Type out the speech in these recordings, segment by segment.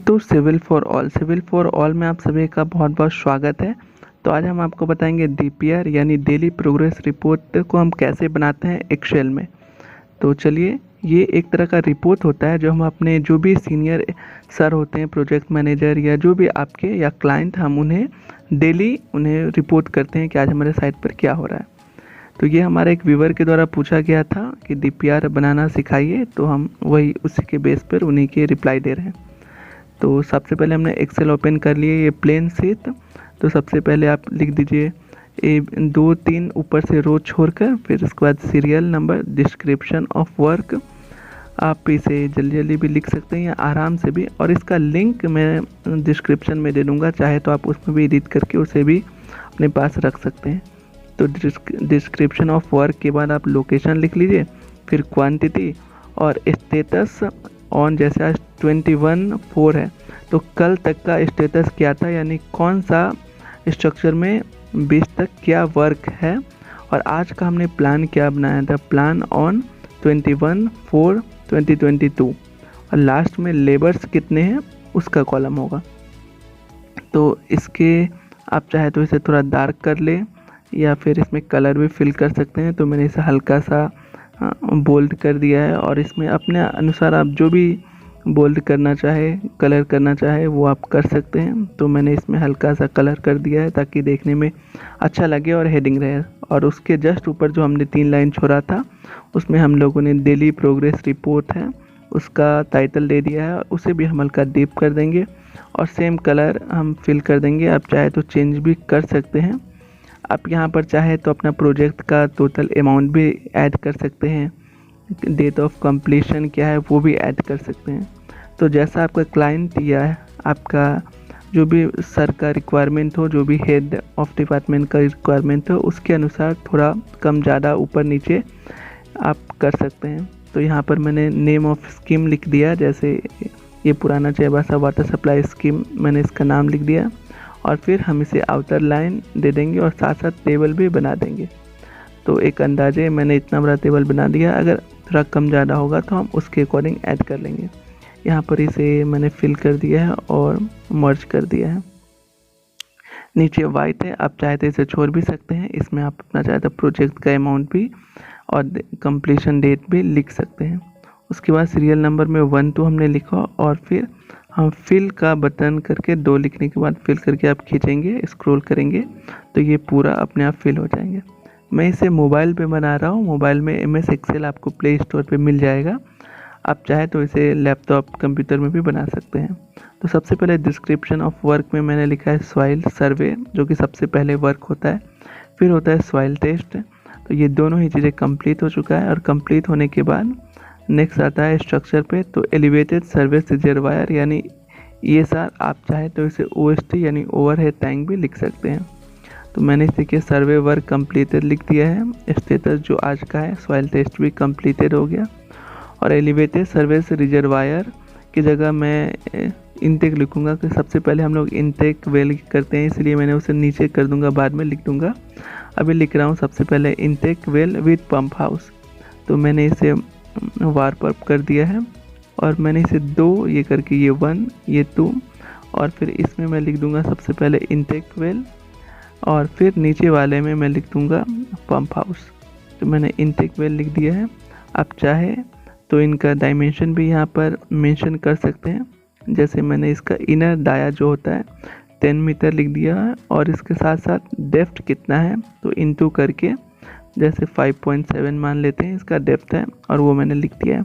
तो civil for all में आप सभी का बहुत बहुत स्वागत है। तो आज हम आपको बताएंगे डीपीआर यानी डेली प्रोग्रेस रिपोर्ट को हम कैसे बनाते हैं एक्सेल में। तो चलिए, ये एक तरह का रिपोर्ट होता है जो हम अपने जो भी सीनियर सर होते हैं, प्रोजेक्ट मैनेजर या जो भी आपके या क्लाइंट, हम उन्हें डेली रिपोर्ट करते हैं कि आज हमारे साइट पर क्या हो रहा है। तो ये हमारे एक व्यूवर के द्वारा पूछा गया था कि डीपीआर बनाना सिखाइए, तो हम वही उसी के बेस पर उन्हीं के रिप्लाई दे रहे हैं। तो सबसे पहले हमने एक्सेल ओपन कर लिए, ये प्लेन शीट। तो सबसे पहले आप लिख दीजिए 2-3 ऊपर से रो छोड़कर, फिर उसके बाद serial number, description of work. आप इसे जल्दी जल्दी भी लिख सकते हैं या आराम से भी, और इसका लिंक मैं डिस्क्रिप्शन में दे दूँगा, चाहे तो आप उसमें भी एडिट करके उसे भी अपने पास रख सकते हैं। तो डिस्क्रिप्शन ऑफ वर्क के बाद आप लोकेशन लिख लीजिए, फिर क्वांटिटी और स्टेटस ऑन। जैसे आज 21/4 है, तो कल तक का स्टेटस क्या था, यानी कौन सा स्ट्रक्चर में 20 तक क्या वर्क है, और आज का हमने प्लान क्या बनाया था, प्लान ऑन 21/4/2022। और लास्ट में लेबर्स कितने हैं उसका कॉलम होगा। तो इसके आप चाहे तो इसे थोड़ा डार्क कर ले या फिर इसमें कलर भी फिल कर सकते हैं। तो मैंने इसे हल्का सा बोल्ड कर दिया है, और इसमें अपने अनुसार आप जो भी बोल्ड करना चाहे, कलर करना चाहे, वो आप कर सकते हैं। तो मैंने इसमें हल्का सा कलर कर दिया है ताकि देखने में अच्छा लगे और हेडिंग रहे। और उसके जस्ट ऊपर जो हमने 3 लाइन छोड़ा था, उसमें हम लोगों ने डेली प्रोग्रेस रिपोर्ट है उसका टाइटल दे दिया है, और उसे भी हम हल्का डीप कर देंगे और सेम कलर हम फिल कर देंगे। आप चाहे तो चेंज भी कर सकते हैं। आप यहाँ पर चाहे तो अपना प्रोजेक्ट का टोटल अमाउंट भी ऐड कर सकते हैं, डेट ऑफ कंप्लीशन क्या है वो भी ऐड कर सकते हैं। तो जैसा आपका क्लाइंट या आपका जो भी सर का रिक्वायरमेंट हो, जो भी हेड ऑफ डिपार्टमेंट का रिक्वायरमेंट हो, उसके अनुसार थोड़ा कम ज़्यादा ऊपर नीचे आप कर सकते हैं। तो यहाँ पर मैंने नेम ऑफ स्कीम लिख दिया, जैसे ये पुराना चाईबासा वाटर सप्लाई स्कीम, मैंने इसका नाम लिख दिया। और फिर हम इसे आउटर लाइन दे देंगे और साथ साथ टेबल भी बना देंगे। तो एक अंदाजे मैंने इतना बड़ा टेबल बना दिया, अगर थोड़ा कम ज़्यादा होगा तो हम उसके अकॉर्डिंग ऐड कर लेंगे। यहाँ पर इसे मैंने फिल कर दिया है और मर्ज कर दिया है। नीचे वाइट है, आप चाहे तो इसे छोड़ भी सकते हैं। इसमें आप अपना चाहे तो प्रोजेक्ट का अमाउंट भी और कंप्लीशन डेट भी लिख सकते हैं। उसके बाद सीरियल नंबर में 1-2 हमने लिखा, और फिर हम फिल का बटन करके 2 लिखने के बाद फिल करके आप खींचेंगे, स्क्रॉल करेंगे तो ये पूरा अपने आप फिल हो जाएंगे। मैं इसे मोबाइल पे बना रहा हूँ। मोबाइल में MS एक्सेल आपको प्ले स्टोर पे मिल जाएगा। आप चाहे तो इसे लैपटॉप कंप्यूटर में भी बना सकते हैं। तो सबसे पहले डिस्क्रिप्शन ऑफ वर्क में मैंने लिखा है सॉइल सर्वे, जो कि सबसे पहले वर्क होता है। फिर होता है सॉइल टेस्ट। तो ये दोनों ही चीज़ें कंप्लीट हो चुका है, और कंप्लीट होने के बाद नेक्स्ट आता है स्ट्रक्चर पे। तो एलिवेटेड सर्विस रिजर्वायर यानी ESR, आप चाहे तो इसे OST यानी ओवरहेड टैंक भी लिख सकते हैं। तो मैंने इसे के सर्वे वर्क कंप्लीटेड लिख दिया है। स्टेटस जो आज का है, सॉइल टेस्ट भी कंप्लीटेड हो गया। और एलिवेटेड सर्विस रिजर्वायर की जगह मैं इनटेक लिखूंगा, कि सबसे पहले हम लोग इनटेक वेल करते हैं, इसलिए मैंने उसे नीचे कर दूंगा, बाद में लिख दूंगा। अभी लिख रहा हूँ सबसे पहले intake well with pump house. तो मैंने इसे वार्प अप कर दिया है, और मैंने इसे 2 ये करके, ये 1 ये 2, और फिर इसमें मैं लिख दूंगा सबसे पहले इनटेक वेल, और फिर नीचे वाले में मैं लिख दूंगा पंप हाउस। तो मैंने इनटेक वेल लिख दिया है। आप चाहे तो इनका डायमेंशन भी यहाँ पर मेंशन कर सकते हैं, जैसे मैंने इसका इनर डाया जो होता है 10 मीटर लिख दिया है, और इसके साथ साथ डेप्थ कितना है तो इनटू करके, जैसे 5.7 मान लेते हैं इसका डेप्थ है, और वो मैंने लिख दिया है।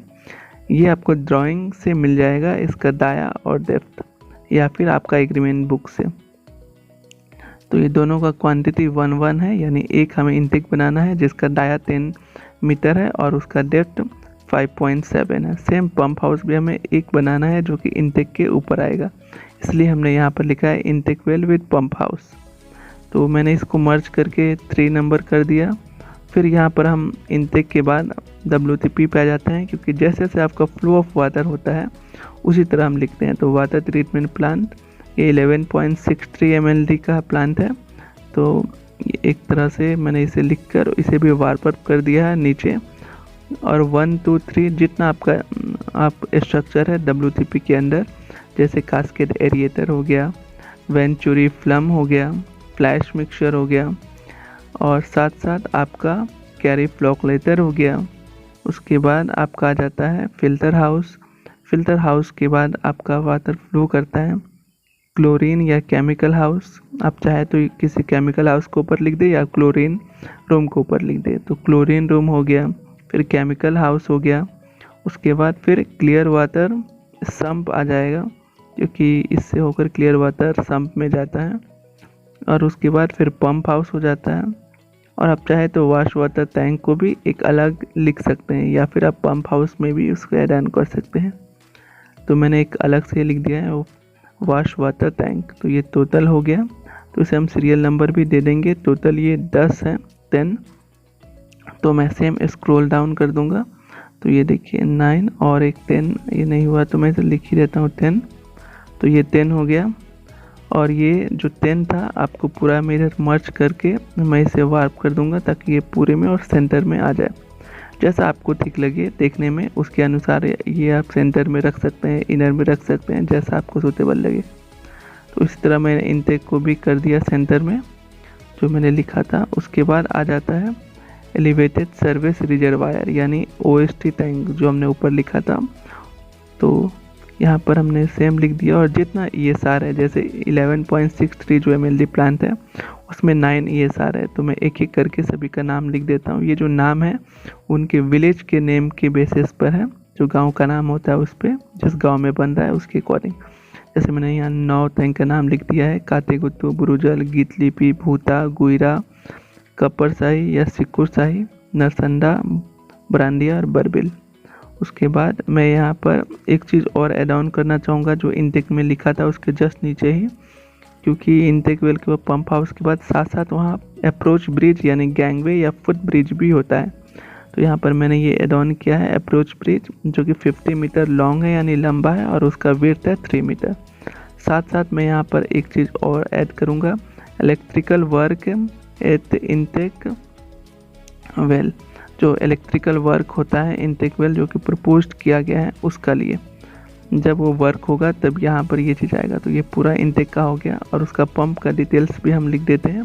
ये आपको ड्राइंग से मिल जाएगा इसका दाया और डेप्थ, या फिर आपका एग्रीमेंट बुक से। तो ये दोनों का क्वांटिटी 1-1 है, यानी एक हमें इनटेक बनाना है जिसका दाया 10 मीटर है और उसका डेप्थ 5.7 है। सेम पंप हाउस भी हमें एक बनाना है जो कि इनटेक के ऊपर आएगा, इसलिए हमने यहाँ पर लिखा है intake well with pump house. तो मैंने इसको मर्ज करके 3 नंबर कर दिया। फिर यहाँ पर हम इनटेक के बाद WTP पे आ जाते हैं, क्योंकि जैसे जैसे आपका फ्लो ऑफ वाटर होता है उसी तरह हम लिखते हैं। तो वाटर ट्रीटमेंट प्लांट ये 11.63 mld का प्लांट है। तो एक तरह से मैंने इसे लिखकर इसे भी वार्प अप कर दिया है नीचे, और 1 2 3 जितना आपका स्ट्रक्चर है WTP के अंदर जैसे कास्केड एरिएटर हो गया, वेंचुरी फ्लम हो गया, फ्लैश मिक्सचर हो गया, और साथ साथ आपका कैरी फ्लॉकलेटर हो गया। उसके बाद आपका आ जाता है फिल्टर हाउस। फिल्टर हाउस के बाद आपका वाटर फ्लो करता है क्लोरीन या केमिकल हाउस। आप चाहे तो किसी केमिकल हाउस को ऊपर लिख दे या क्लोरीन रूम को ऊपर लिख दे। तो क्लोरीन रूम हो गया, फिर केमिकल हाउस हो गया। उसके बाद फिर क्लियर वाटर सम्प आ जाएगा, क्योंकि इससे होकर क्लियर वाटर सम्प में जाता है। और उसके बाद फिर पंप हाउस हो जाता है। और आप चाहे तो वॉश वाटर टैंक को भी एक अलग लिख सकते हैं, या फिर आप पंप हाउस में भी उसको ऐड ऑन कर सकते हैं। तो मैंने एक अलग से लिख दिया है वॉश वाटर टैंक। तो ये टोटल हो गया, तो इसे हम सीरियल नंबर भी दे देंगे। टोटल ये 10 है, 10। तो मैं सेम स्क्रॉल डाउन कर दूंगा, तो ये देखिए 9 और एक 10, ये नहीं हुआ तो मैं इसे लिख ही देता हूँ 10। तो ये 10 हो गया, और ये जो 10 था आपको पूरा मिरर मर्ज करके मैं इसे वार्प कर दूंगा ताकि ये पूरे में और सेंटर में आ जाए। जैसा आपको ठीक लगे देखने में उसके अनुसार ये आप सेंटर में रख सकते हैं, इनर में रख सकते हैं, जैसा आपको सूटेबल लगे। तो इस तरह मैंने इनटेक को भी कर दिया सेंटर में जो मैंने लिखा था। उसके बाद आ जाता है एलिवेटेड सर्विस रिजर्वायर यानी OST टैंक जो हमने ऊपर लिखा था। तो यहाँ पर हमने सेम लिख दिया, और जितना ESR है, जैसे 11.63 जो MLD प्लांट है उसमें 9 ESR है। तो मैं एक एक करके सभी का नाम लिख देता हूँ। ये जो नाम है उनके विलेज के नेम के बेसिस पर है, जो गांव का नाम होता है उस पर, जिस गांव में बन रहा है उसके अकॉर्डिंग। जैसे मैंने यहाँ 9 टैंक का नाम लिख दिया है, कातेगुत्तू, बुरुजल, गीतलिपि, भूता, गुइरा, कपरसाही या सिकुरसाही, नरसंडा, ब्रांडिया और बरबिल। उसके बाद मैं यहाँ पर एक चीज़ और ऐड ऑन करना चाहूँगा जो इनटेक में लिखा था उसके जस्ट नीचे ही, क्योंकि इनटेक वेल के बाद पंप हाउस के बाद साथ साथ वहाँ अप्रोच ब्रिज यानी गैंगवे या फुट ब्रिज भी होता है। तो यहाँ पर मैंने ये ऐड ऑन किया है अप्रोच ब्रिज, जो कि 50 मीटर लॉन्ग है यानी लंबा है, और उसका विड्थ है 3 मीटर। साथ साथ मैं यहाँ पर एक चीज़ और ऐड करूँगा, electrical work at intake well. जो इलेक्ट्रिकल वर्क होता है इनटेक वेल जो कि प्रपोज्ड किया गया है उसका लिए, जब वो वर्क होगा तब यहाँ पर ये चीज़ आएगा। तो ये पूरा इनटेक का हो गया, और उसका पंप का डिटेल्स भी हम लिख देते हैं।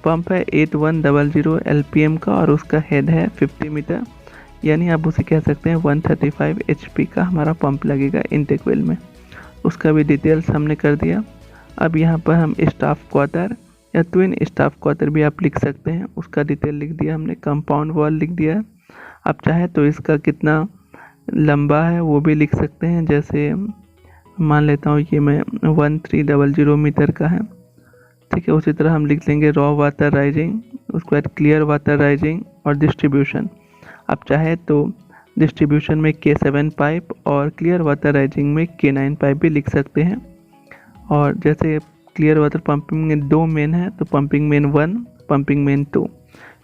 पंप है 8100 LPM का, और उसका हेड है 50 मीटर, यानी आप उसे कह सकते हैं 135 HP का हमारा पंप लगेगा इनटेक वेल में। उसका भी डिटेल्स हमने कर दिया। अब यहाँ पर हम स्टाफ क्वार्टर या ट्विन स्टाफ क्वार्टर भी आप लिख सकते हैं, उसका डिटेल लिख दिया हमने। कंपाउंड वॉल लिख दिया है। आप चाहे तो इसका कितना लंबा है वो भी लिख सकते हैं, जैसे मान लेता हूँ ये मैं 1300 मीटर का है, ठीक है। उसी तरह हम लिख लेंगे रॉ वाटर राइजिंग, उसके बाद क्लियर वाटर राइजिंग और डिस्ट्रीब्यूशन। आप चाहे तो डिस्ट्रीब्यूशन में K7 पाइप और क्लियर वाटर राइजिंग में K9 पाइप भी लिख सकते हैं। और जैसे क्लियर वाटर पंपिंग में 2 मेन है, तो पंपिंग मेन 1, पंपिंग मेन 2।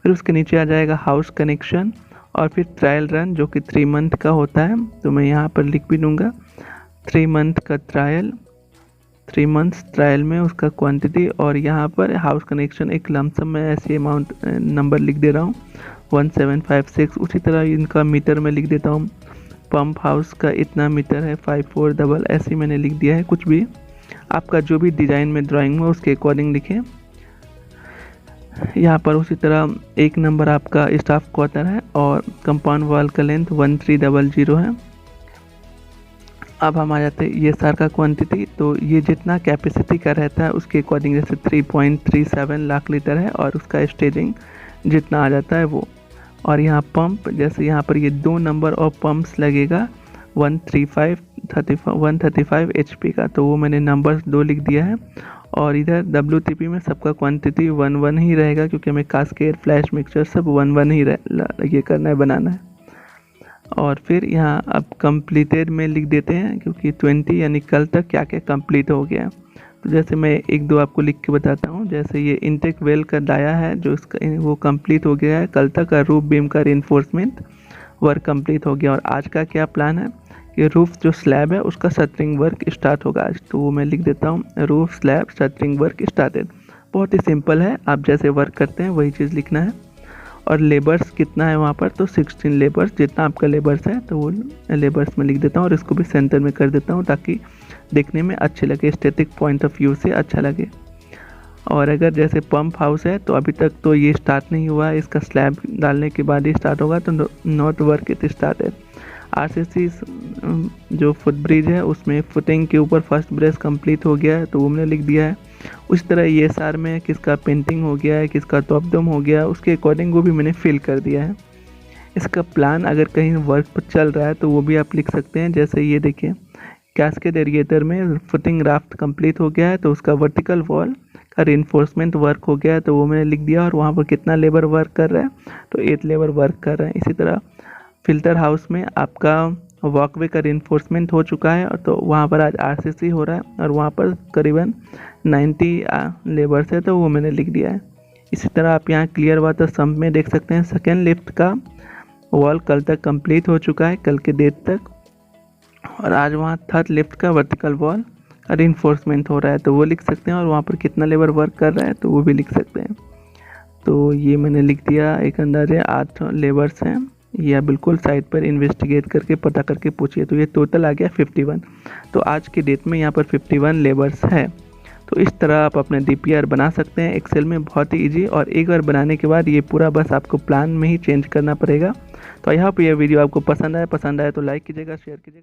फिर उसके नीचे आ जाएगा हाउस कनेक्शन, और फिर ट्रायल रन जो कि 3 मंथ का होता है। तो मैं यहाँ पर लिख भी दूँगा 3 मंथ का ट्रायल, 3 मंथ्स ट्रायल में उसका क्वांटिटी। और यहाँ पर हाउस कनेक्शन एक लमसम में ऐसे अमाउंट नंबर लिख दे रहा हूँ 1756। उसी तरह इनका मीटर में लिख देता हूँ, पंप हाउस का इतना मीटर है 54 ऐसे मैंने लिख दिया है। कुछ भी आपका जो भी डिज़ाइन में ड्राइंग में उसके अकॉर्डिंग लिखें। यहाँ पर उसी तरह एक नंबर आपका स्टाफ क्वार्टर है, और कंपाउंड वॉल का लेंथ 1300 है। अब हम आ जाते हैं ये सार का क्वांटिटी। तो ये जितना कैपेसिटी का रहता है उसके अकॉर्डिंग, जैसे 3.37 लाख लीटर है, और उसका स्टेजिंग जितना आ जाता है वो। और यहाँ पंप, जैसे यहाँ पर ये 2 नंबर ऑफ पंप्स लगेगा 135 HP का, तो वो मैंने नंबर्स 2 लिख दिया है। और इधर WTP में सबका क्वांटिटी 1 ही रहेगा, क्योंकि हमें कास्केड फ्लैश मिक्सचर सब 1 ही ये करना है, बनाना है। और फिर यहाँ अब कंप्लीटेड में लिख देते हैं, क्योंकि 20 यानी कल तक क्या क्या कंप्लीट हो गया। तो जैसे मैं 1-2 आपको लिख के बताता हूँ। जैसे ये इनटेक वेल का डाया है जो इसका वो कंप्लीट हो गया है कल तक का। रूफ बीम का रिइंफोर्समेंट वर्क कंप्लीट हो गया। और आज का क्या प्लान है कि रूफ जो स्लैब है उसका शटरिंग वर्क स्टार्ट होगा आज। तो वो मैं लिख देता हूँ roof slab shuttering work started. बहुत ही सिंपल है, आप जैसे वर्क करते हैं वही चीज़ लिखना है। और लेबर्स कितना है वहाँ पर, तो 16 लेबर्स, जितना आपका लेबर्स है तो वो लेबर्स में लिख देता हूँ। और इसको भी सेंटर में कर देता हूँ ताकि देखने में अच्छे लगे, स्टैटिक पॉइंट ऑफ व्यू से अच्छा लगे। और अगर जैसे पंप हाउस है तो अभी तक तो ये स्टार्ट नहीं हुआ है, इसका स्लैब डालने के बाद ही स्टार्ट होगा, तो not work it started. RCC जो फुट ब्रिज है उसमें फुटिंग के ऊपर फर्स्ट ब्रेस कंप्लीट हो गया है, तो वो मैंने लिख दिया है। उस तरह ये सार में किसका पेंटिंग हो गया है, किसका टॉप डोम हो गया, उसके अकॉर्डिंग वो भी मैंने फिल कर दिया है। इसका प्लान अगर कहीं वर्क पर चल रहा है तो वो भी आप लिख सकते हैं। जैसे ये देखिए, कैस्केड एरिएटर में फुटिंग राफ्ट कंप्लीट हो गया है, तो उसका वर्टिकल वॉल का रिइंफोर्समेंट वर्क हो गया है, तो वो मैंने लिख दिया। और वहाँ पर कितना लेबर वर्क कर रहा है, तो 8 लेबर वर्क कर रहे हैं। इसी तरह फिल्टर हाउस में आपका वॉकवे का रिइंफोर्समेंट हो चुका है, और तो वहाँ पर आज आरसीसी हो रहा है, और वहाँ पर करीबन 90 लेबर्स है, तो वो मैंने लिख दिया है। इसी तरह आप यहाँ क्लियर वाटर सम्प में देख सकते हैं, सेकेंड लिफ्ट का वॉल कल तक कंप्लीट हो चुका है, कल के डेट तक। और आज वहाँ थर्ड लिफ्ट का वर्टिकल वॉल का रिइंफोर्समेंट हो रहा है, तो वो लिख सकते हैं। और वहाँ पर कितना लेबर वर्क कर रहा है, तो वो भी लिख सकते हैं। तो ये मैंने लिख दिया। एक अंदाजे 8 लेबर्स हैं, या बिल्कुल साइट पर इन्वेस्टिगेट करके पता करके पूछिए। तो ये टोटल आ गया 51। तो आज के डेट में यहाँ पर 51 लेबर्स है। तो इस तरह आप अपने डीपीआर बना सकते हैं एक्सेल में, बहुत ही ईजी। और एक बार बनाने के बाद ये पूरा बस आपको प्लान में ही चेंज करना पड़ेगा। तो आई होप ये वीडियो आपको पसंद आए तो लाइक कीजिएगा, शेयर कीजिएगा।